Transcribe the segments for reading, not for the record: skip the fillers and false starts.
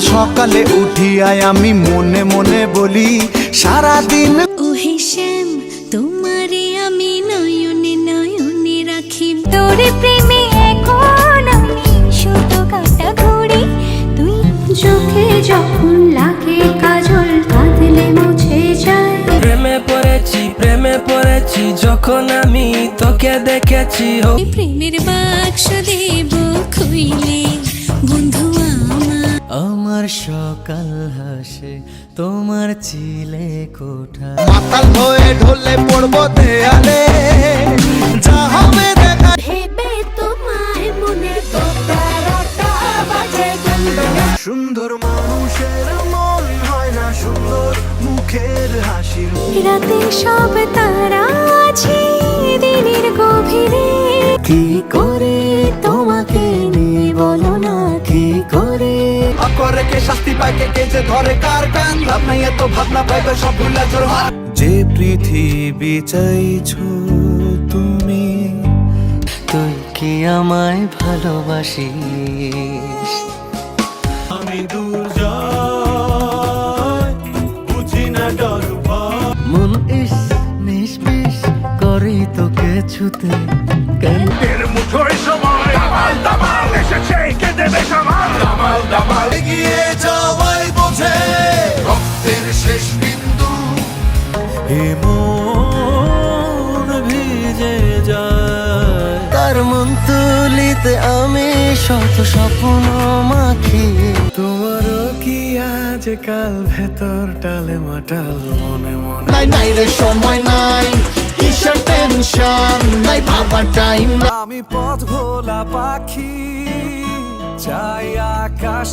সকালে উঠিয়াই আমি মনে মনে বলি সারাদিন ওহে শ্যাম তোমারে আমি নয়নে নয়নে রাখি তোরে প্রেমে এখন আমি শুধু কাটা ঘুরি তুই চোখে যখন লাগে কাজল কাঁদলে মুছে যায় প্রেমে পড়েছি যখন আমি তোকে দেখেছি প্রেমের বাক্স দেব খুইলে বন্ধু আমার সকাল হাসে তোমার চিলে কোঠা মাতাল হয়ে ঢলে পড়বো দেয়ালে যা হবে দেখা ভেবে তোমার মনে তো তারাটা বাজে সুন্দর মানুষের মন হয় না সুন্দর মুখের হাসির রাতে সব তারা আছে দিনের গভীরে কি করে তোমাকে নিয়ে বলো না কি করে করে কে শাস্তি পায় কে যে ধরে কার কান ভাবনাই এত ভাবনা পাইবে সব ভুলা চোর যে পৃথিবী চাইছো তুমি তুই কি আমায় ভালোবাসিস আমি দূর যাই বুঝি না ডর মন নিষ্পিস করে তোকে ছুতে এর মুঠোয় সময় দামাল দামাল এসেছে কে দেবে সামাল দামাল দামাল এগিয়ে যাওয়াই বোঝে রক্তের শেষ বিন্দু এ মন ভিজে যায় তার মন তুলিতে আমি শত স্বপ্ন মাখি তোমারও কি আজ কাল ভেতর টালে মাটাল মনে মনে নাই নাই রে সময় নাই কিসের টেনশন নাই ভাবার টাইম আমি পথ ভোলা পাখি চাই আকাশ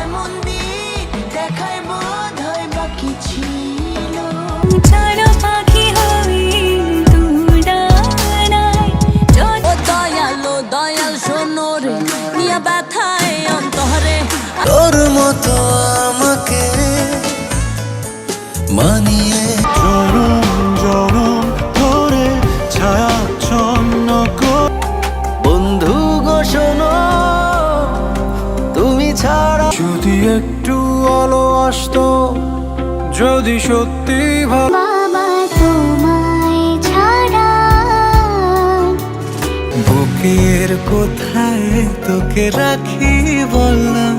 এমন দিক দেখায় বোধ হয় বাকি ছিল ছাড়ো পাখি হই দুড়ানায় দয়াল শোনো রে নিয়া ব্যথায় অন্তরে তোর মতো আমাকে মানিয়ে জনম জনম ধরে ছায়াচ্ছন্ন বন্ধু গো শোনো তুমি ছাড়া যদি একটু আলো আসতো যদি সত্যি ভালো বাবা তোমায় ছাড়া বুকের কোথায় তোকে রাখি বললাম